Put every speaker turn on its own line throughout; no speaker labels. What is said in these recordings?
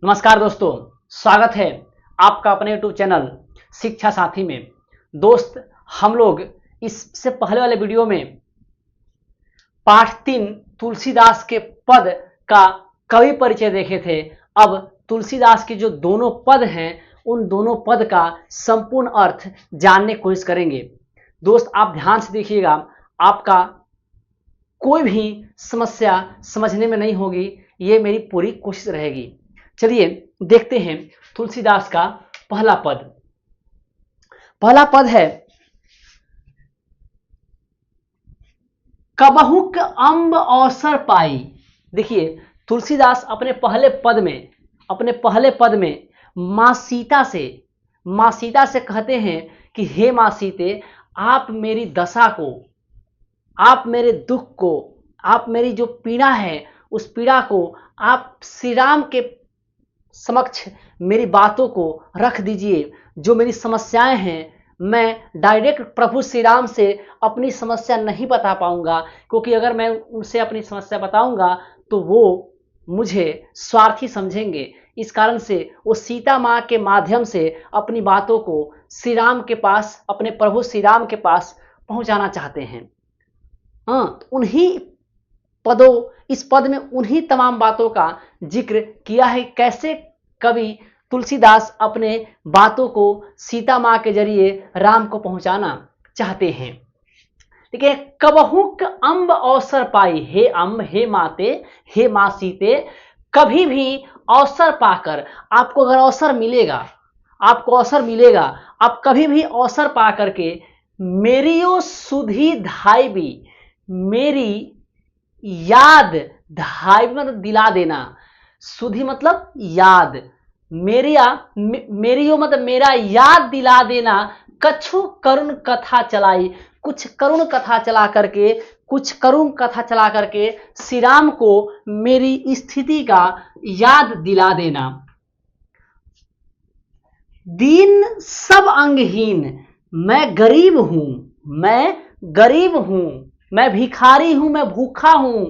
नमस्कार दोस्तों, स्वागत है आपका अपने YouTube चैनल शिक्षा साथी में। दोस्त, हम लोग इससे पहले वाले वीडियो में पाठ 3 तुलसीदास के पद का कवि परिचय देखे थे। अब तुलसीदास के जो दोनों पद हैं उन दोनों पद का संपूर्ण अर्थ जानने की कोशिश करेंगे। दोस्त, आप ध्यान से देखिएगा, आपका कोई भी समस्या समझने में नहीं होगी, ये मेरी पूरी कोशिश रहेगी। चलिए देखते हैं तुलसीदास का पहला पद। पहला पद है कबहुक अम्ब अवसर पाई। देखिए, तुलसीदास अपने पहले पद में मां सीता से कहते हैं कि हे मां सीते, आप मेरी दशा को, आप मेरे दुख को, आप मेरी जो पीड़ा है उस पीड़ा को आप श्री राम के समक्ष मेरी बातों को रख दीजिए। जो मेरी समस्याएं हैं, मैं डायरेक्ट प्रभु श्री राम से अपनी समस्या नहीं बता पाऊंगा, क्योंकि अगर मैं उनसे अपनी समस्या बताऊंगा तो वो मुझे स्वार्थी समझेंगे। इस कारण से वो सीता माँ के माध्यम से अपनी बातों को श्री राम के पास, अपने प्रभु श्री राम के पास पहुंचाना चाहते हैं। इस पद में उन्हीं तमाम बातों का जिक्र किया है। कैसे कवि तुलसीदास अपने बातों को सीता माँ के जरिए राम को पहुंचाना चाहते हैं। देखिए, कबहुक अम्ब अवसर पाई, हे अम्ब, हे माते, हे माँ सीते, कभी भी अवसर पाकर, आपको अगर अवसर मिलेगा, आप कभी भी अवसर पा करके मेरियो सुधी धाइबी, मेरी याद, धाइबी मतलब दिला देना, सुधी मतलब याद, मेरियो मतलब मेरा याद दिला देना, कछु करुण कथा चलाई, कुछ करुण कथा चला करके श्री राम को मेरी स्थिति का याद दिला देना। दीन सब अंगहीन, मैं गरीब हूं, मैं भिखारी हूं, मैं भूखा हूं।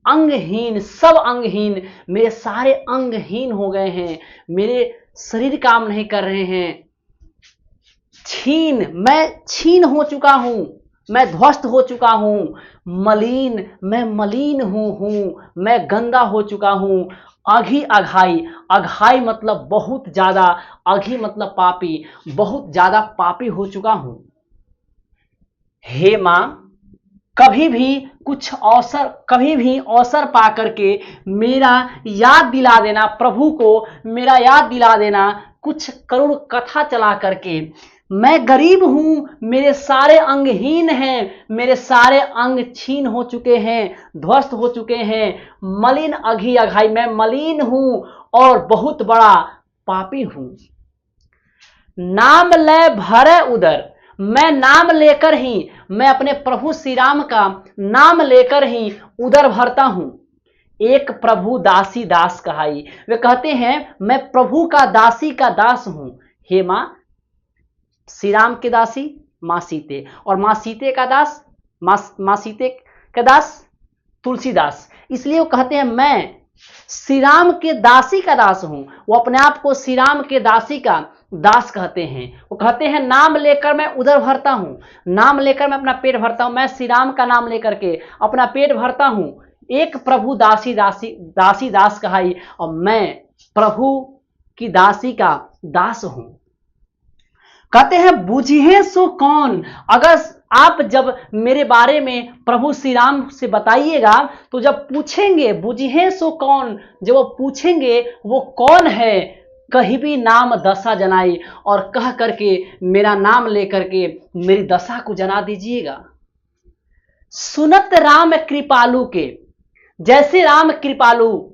अंगहीन, सब अंगहीन, मेरे सारे अंगहीन हो गए हैं, मेरे शरीर काम नहीं कर रहे हैं। मैं छीन हो चुका हूं, मैं ध्वस्त हो चुका हूं। मलिन, मैं मलिन हूं, मैं गंदा हो चुका हूं। अघाई मतलब बहुत ज्यादा, अघी मतलब पापी, बहुत ज्यादा पापी हो चुका हूं। हे मां, कभी भी अवसर पा करके मेरा याद दिला देना, प्रभु को मेरा याद दिला देना, कुछ करुण कथा चला करके। मैं गरीब हूं, मेरे सारे अंगहीन हैं, मेरे सारे अंग छीन हो चुके हैं, ध्वस्त हो चुके हैं। मलिन अघी अघाई, मैं मलिन हूं और बहुत बड़ा पापी हूं। नाम ले भरे उदर, मैं नाम लेकर ही, मैं अपने प्रभु श्री राम का नाम लेकर ही उदर भरता हूं। एक प्रभु दासी दास कहाई, वे कहते हैं मैं प्रभु का दासी का दास हूं। हे मां, श्री राम के दासी मां सीते, और मां सीते का दास, मां सीते का दास तुलसीदास। इसलिए वो कहते हैं मैं श्री राम के दासी का दास हूं। वो अपने आप को श्री राम के दासी का दास कहते हैं। वो कहते हैं नाम लेकर मैं उदर भरता हूं, नाम लेकर मैं अपना पेट भरता हूं, मैं श्री राम का नाम लेकर के अपना पेट भरता हूं। एक प्रभु दासी दास कहाई, और मैं प्रभु की दासी का दास हूं। कहते हैं बूझिए सो कौन, अगर आप जब मेरे बारे में प्रभु श्री राम से बताइएगा तो जब पूछेंगे बूझिए सो कौन, जब वो पूछेंगे वो कौन है, कहीं भी नाम दशा जनाई, और कह करके मेरा नाम लेकर के मेरी दशा को जना दीजिएगा। सुनत राम कृपालु के, जैसे राम कृपालु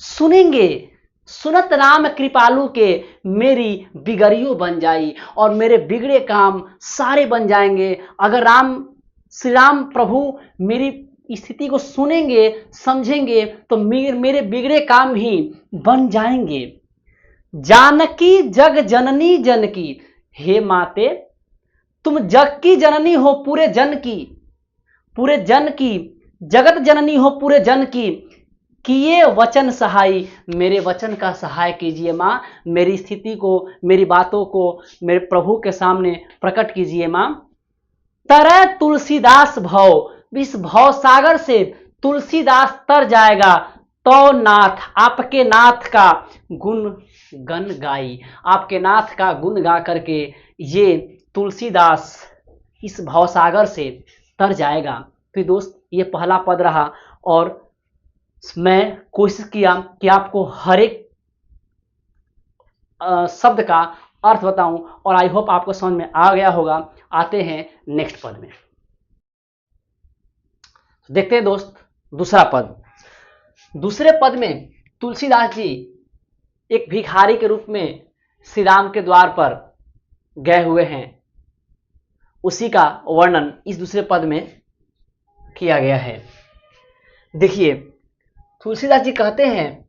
सुनेंगे, सुनत राम कृपालु के मेरी बिगड़ियों बन जाई, और मेरे बिगड़े काम सारे बन जाएंगे। अगर श्री राम प्रभु मेरी स्थिति को सुनेंगे, समझेंगे, तो मेरे बिगड़े काम ही बन जाएंगे। जानकी जग जननी जनकी, हे माते, तुम जग की जननी हो, पूरे जन की, जगत जननी हो पूरे जन की। किए वचन सहाय, मेरे वचन का सहाय कीजिए माँ, मेरी स्थिति को, मेरी बातों को मेरे प्रभु के सामने प्रकट कीजिए माँ। तरह तुलसीदास भव, इस भव सागर से तुलसीदास तर जाएगा, तो नाथ, आपके नाथ का गुण गन गाई, आपके नाथ का गुण गा करके ये तुलसीदास इस भवसागर से तर जाएगा। तो दोस्त ये पहला पद रहा और मैं कोशिश किया कि आपको हर एक शब्द का अर्थ बताऊं और आई होप आपको समझ में आ गया होगा। आते हैं नेक्स्ट पद में, देखते हैं दोस्त दूसरा पद। दूसरे पद में तुलसीदास जी एक भिखारी के रूप में श्री राम के द्वार पर गए हुए हैं, उसी का वर्णन इस दूसरे पद में किया गया है। देखिए तुलसीदास जी कहते हैं,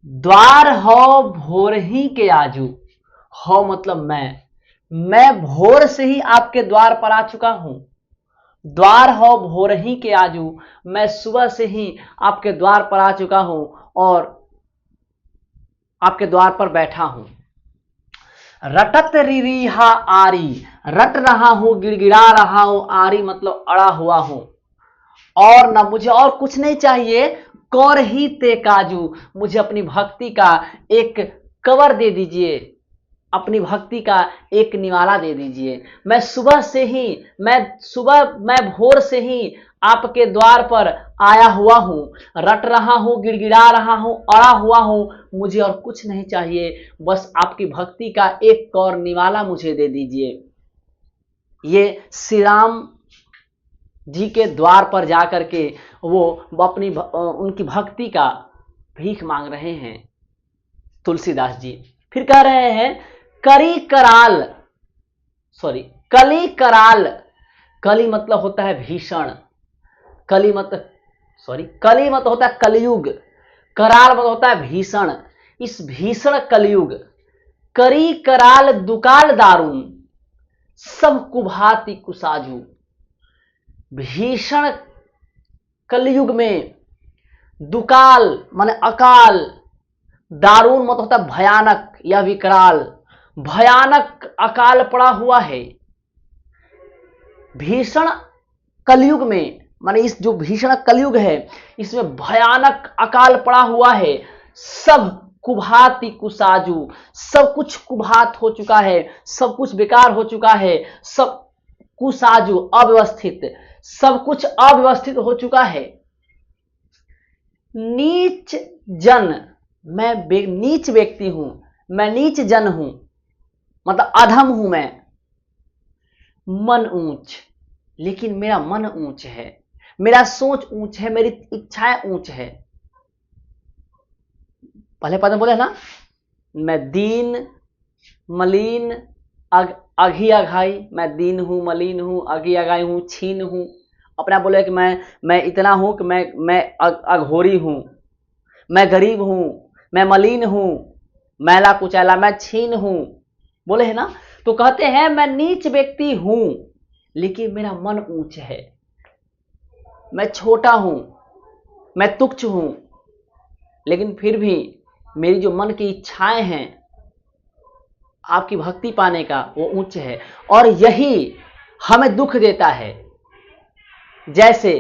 द्वार हो भोर ही के आजू, हो मतलब मैं भोर से ही आपके द्वार पर आ चुका हूं। द्वार हो भोर ही के आजू, मैं सुबह से ही आपके द्वार पर आ चुका हूं और आपके द्वार पर बैठा हूं। रटत रिहा आरी, रट रहा हूं, गिड़गिड़ा रहा हूं, आरी मतलब अड़ा हुआ हूं, और ना मुझे और कुछ नहीं चाहिए, कौर ही ते काजू, मुझे अपनी भक्ति का एक कवर दे दीजिए, अपनी भक्ति का एक निवाला दे दीजिए। मैं भोर से ही आपके द्वार पर आया हुआ हूं, रट रहा हूं, गिड़गिड़ा रहा हूं, अड़ा हुआ हूं, मुझे और कुछ नहीं चाहिए, बस आपकी भक्ति का एक कौर निवाला मुझे दे दीजिए। ये श्री राम जी के द्वार पर जाकर के वो अपनी उनकी भक्ति का भीख मांग रहे हैं तुलसीदास जी। फिर कह रहे हैं, कली कराल, कली मतलब होता है भीषण, कली मतलब होता है कलयुग, कराल मतलब होता है भीषण, इस भीषण कलयुग, करी कराल दुकाल दारुण, सब कुभाति कुसाजू, भीषण कलयुग में दुकाल माने अकाल, दारुण मतलब होता है भयानक या विकराल, भयानक अकाल पड़ा हुआ है। भीषण कलयुग में माने इस जो भीषण कलयुग है इसमें भयानक अकाल पड़ा हुआ है। सब कुभाति कुसाजू, सब कुछ कुभात हो चुका है, सब कुछ बेकार हो चुका है, सब कुसाजू अव्यवस्थित, सब कुछ अव्यवस्थित हो चुका है। नीच जन, मैं नीच व्यक्ति हूं, मैं नीच जन हूं मतलब अधम हूं मैं। मन ऊंच, लेकिन मेरा मन ऊंच है, मेरा सोच ऊंच है, मेरी इच्छाएं ऊंच है। पहले पद में बोले ना, मैं दीन मलिन अघी अघाई, मैं दीन हूं, मलिन हूं, अघी अघाई हूं, छीन हूं। अपना बोले कि मैं इतना हूं कि मैं अघोरी हूं, मैं गरीब हूं, मैं मलिन हूं, मैला कुचैला, मैं छीन हूं, बोले है ना। तो कहते हैं मैं नीच व्यक्ति हूं लेकिन मेरा मन ऊंच है, मैं छोटा हूं, मैं तुच्छ हूं, लेकिन फिर भी मेरी जो मन की इच्छाएं हैं आपकी भक्ति पाने का वो उच्च है, और यही हमें दुख देता है। जैसे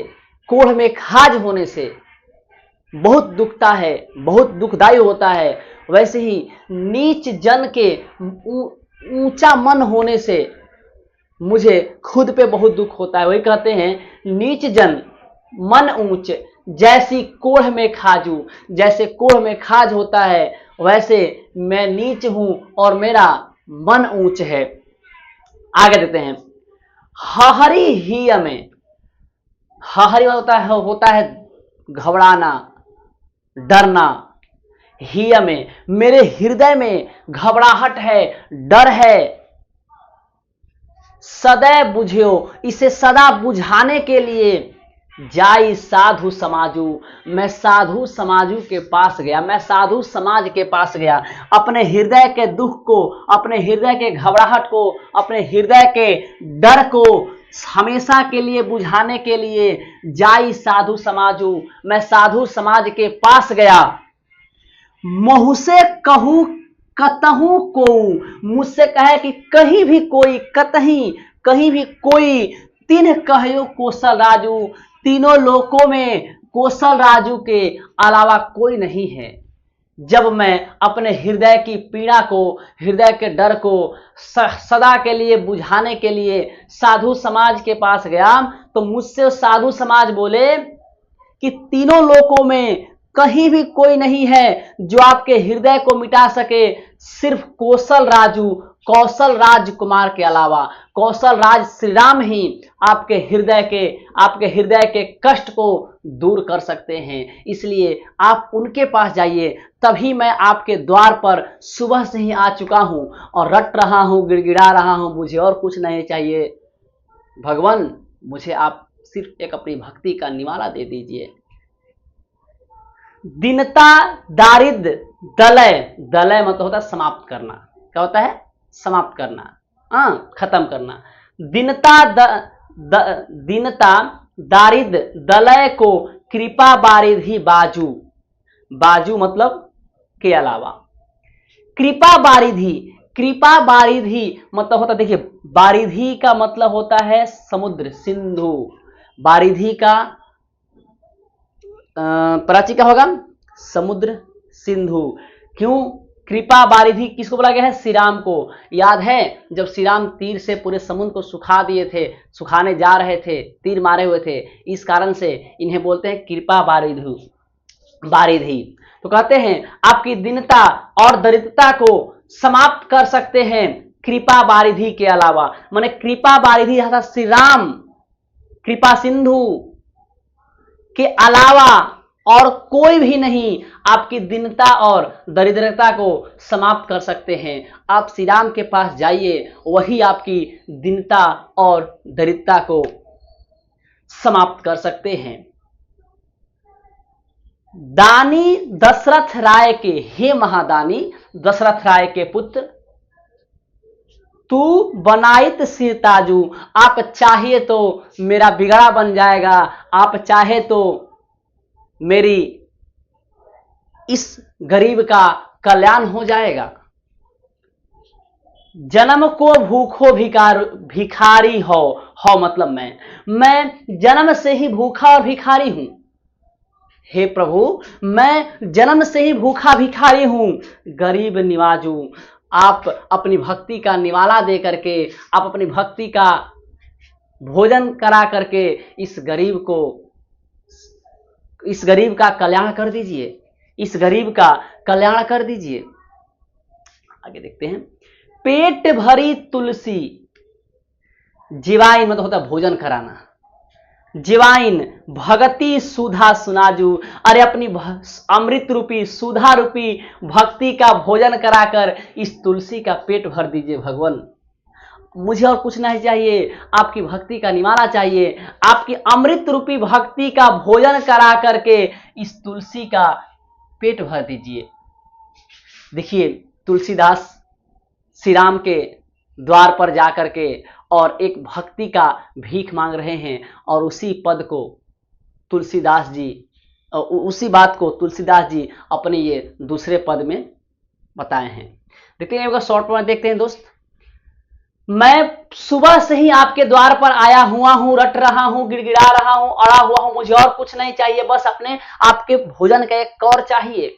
कोढ़ में खाज होने से बहुत दुखता है, बहुत दुखदायी होता है, वैसे ही नीच जन के ऊंचा मन होने से मुझे खुद पे बहुत दुख होता है। वही कहते हैं नीच जन मन ऊंच, जैसी कोढ़ में खाजू, जैसे कोढ़ में खाज होता है वैसे मैं नीच हूं और मेरा मन ऊंच है। आगे देते हैं, हहरी ही में, हहरी होता है घबराना, डरना। ही में मेरे हृदय में घबराहट है, डर है। सदैव बुझियो, इसे सदा बुझाने के लिए जाई साधु समाजू, मैं साधु समाजू के पास गया, मैं साधु समाज के पास गया, अपने हृदय के दुख को, अपने हृदय के घबराहट को, अपने हृदय के डर को हमेशा के लिए बुझाने के लिए जाई साधु समाजू, मैं साधु समाज के पास गया। मुँह से कहूँ कतहूँ को, मुझसे कहे कि कहीं भी कोई, कतहीं कहीं भी कोई, तीन कहो कौशल राजू, तीनों लोकों में कौशल राजू के अलावा कोई नहीं है। जब मैं अपने हृदय की पीड़ा को, हृदय के डर को सदा के लिए बुझाने के लिए साधु समाज के पास गया, तो मुझसे साधु समाज बोले कि तीनों लोकों में कहीं भी कोई नहीं है जो आपके हृदय को मिटा सके, सिर्फ कौशल राजकुमार के अलावा, कौशल राज श्री राम ही आपके हृदय के कष्ट को दूर कर सकते हैं। इसलिए आप उनके पास जाइए। तभी मैं आपके द्वार पर सुबह से ही आ चुका हूं और रट रहा हूं, गिड़गिड़ा रहा हूं, मुझे और कुछ नहीं चाहिए। भगवान, मुझे आप सिर्फ एक अपनी भक्ति का निवाला दे दीजिए। दीनता दारिद्र दलय, दलय मतलब होता है समाप्त करना। क्या होता है? समाप्त करना, खत्म करना। दीनता दारिद्र दलय को कृपा बारिधि बाजू, बाजू मतलब के अलावा। कृपा बारिधि मतलब होता है, देखिए बारिधि का मतलब होता है समुद्र, सिंधु। बारिधि का प्राची क्या होगा? समुद्र, सिंधु। क्यों कृपा बारिधि किसको बोला गया है? श्री राम को। याद है जब श्री राम तीर से पूरे समुद्र को सुखा दिए थे, सुखाने जा रहे थे, तीर मारे हुए थे, इस कारण से इन्हें बोलते हैं कृपा बारिधि। तो कहते हैं आपकी दीनता और दरिद्रता को समाप्त कर सकते हैं कृपा बारिधि के अलावा। माने कृपा बारिधि श्री राम, कृपा सिंधु के अलावा और कोई भी नहीं आपकी दीनता और दरिद्रता को समाप्त कर सकते हैं। आप श्री राम के पास जाइए, वही आपकी दीनता और दरिद्रता को समाप्त कर सकते हैं। दानी दशरथ राय के, हे महादानी दशरथ राय के पुत्र, तू बनाइत सिर ताजू, आप चाहिए तो मेरा बिगड़ा बन जाएगा, आप चाहे तो मेरी इस गरीब का कल्याण हो जाएगा। जन्म को भूखो भिखारी हो मतलब मैं जन्म से ही भूखा और भिखारी हूं। हे प्रभु, मैं जन्म से ही भूखा भिखारी हूं, गरीब निवाजू। आप अपनी भक्ति का निवाला दे करके, आप अपनी भक्ति का भोजन करा करके इस गरीब का कल्याण कर दीजिए, इस गरीब का कल्याण कर दीजिए। आगे देखते हैं। पेट भरी तुलसी, जीवाइन मतलब होता है भोजन कराना। जीवाइन भगति सुधा सुनाजू, अरे अपनी अमृत रूपी सुधा रूपी भक्ति का भोजन कराकर इस तुलसी का पेट भर दीजिए भगवान। मुझे और कुछ नहीं चाहिए, आपकी भक्ति का निवाला चाहिए। आपकी अमृत रूपी भक्ति का भोजन करा करके इस तुलसी का पेट भर दीजिए। देखिए तुलसीदास श्री राम के द्वार पर जाकर के और एक भक्ति का भीख मांग रहे हैं, और उसी बात को तुलसीदास जी अपने ये दूसरे पद में बताए हैं। देखते हैं शॉर्ट में देखते हैं दोस्त। मैं सुबह से ही आपके द्वार पर आया हुआ हूं, रट रहा हूं, गिड़गिड़ा रहा हूं, अड़ा हुआ हूं, मुझे और कुछ नहीं चाहिए, बस अपने आपके भोजन का एक कौर चाहिए।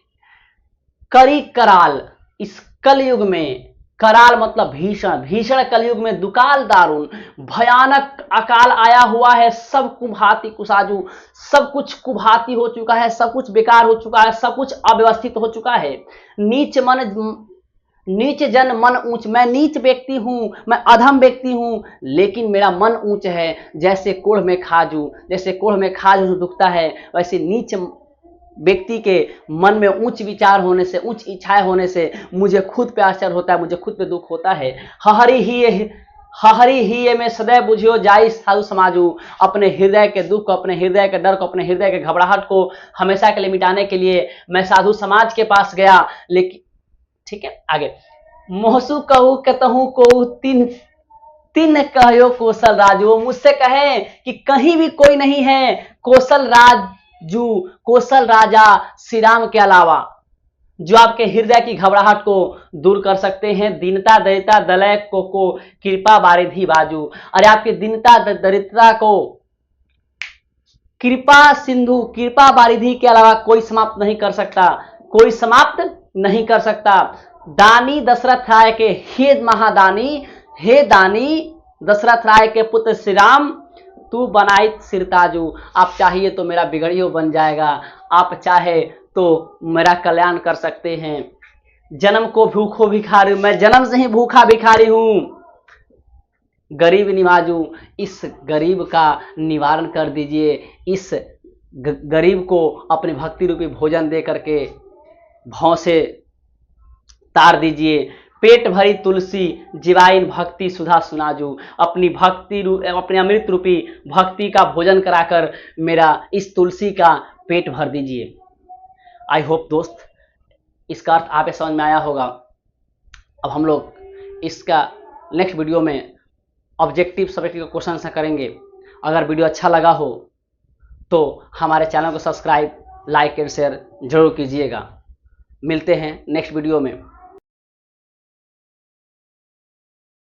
करी कराल, इस कलयुग में, कराल मतलब भीषण कलयुग में दुकाल दारुण भयानक अकाल आया हुआ है। सब कुभाती कुसाजू, सब कुछ कुभाती हो चुका है, सब कुछ बेकार हो चुका है, सब कुछ अव्यवस्थित हो चुका है। नीच जन मन ऊंच, मैं नीच व्यक्ति हूं, मैं अधम व्यक्ति हूं, लेकिन मेरा मन ऊंच है। जैसे कोढ़ में खाजू दुखता है, वैसे नीच व्यक्ति के मन में उच्च विचार होने से, उच्च इच्छाएं होने से मुझे खुद पे आश्चर्य होता है, मुझे खुद पे दुख होता है। हहरी ही में सदैव बुझियो जाई साधु समाजू, अपने हृदय के दुख को, अपने हृदय के डर को, अपने हृदय के घबराहट को हमेशा के लिए मिटाने के लिए मैं साधु समाज के पास गया। लेकिन ठीक है, आगे मोहसू कहू कतहू को तीन तिन कहो कौशल राजू, वो मुझसे कहे कि कहीं भी कोई नहीं है कौशल राजू, कौशल राजा श्री राम के अलावा, जो आपके हृदय की घबराहट को दूर कर सकते हैं। दीनता दरिद्रता दलय को कृपा बारिधि बाजू, अरे आपकी दीनता दरिद्रता को कृपा सिंधु कृपा बारिधि के अलावा कोई समाप्त नहीं कर सकता, कोई समाप्त नहीं कर सकता। दानी दशरथ राय के, हे महादानी, हे दानी दशरथ राय के पुत्र श्री राम, तू बनाई सिरताजू, आप चाहिए तो मेरा बिगड़ियो बन जाएगा, आप चाहे तो मेरा कल्याण कर सकते हैं। जन्म को भूखो भिखारी, मैं जन्म से ही भूखा भिखारी हूं, गरीब निवाजू, इस गरीब का निवारण कर दीजिए, इस गरीब को अपनी भक्ति रूपी भोजन दे करके भौं से तार दीजिए। पेट भरी तुलसी जिवाइन भक्ति सुधा सुनाजू, अपनी भक्ति अपने अमृत रूपी भक्ति का भोजन कराकर मेरा इस तुलसी का पेट भर दीजिए। आई होप दोस्त इसका अर्थ आप समझ में आया होगा। अब हम लोग इसका नेक्स्ट वीडियो में ऑब्जेक्टिव सब्जेक्टिव क्वेश्चन से करेंगे। अगर वीडियो अच्छा लगा हो तो हमारे चैनल को सब्सक्राइब, लाइक एंड शेयर जरूर कीजिएगा। मिलते हैं नेक्स्ट वीडियो में।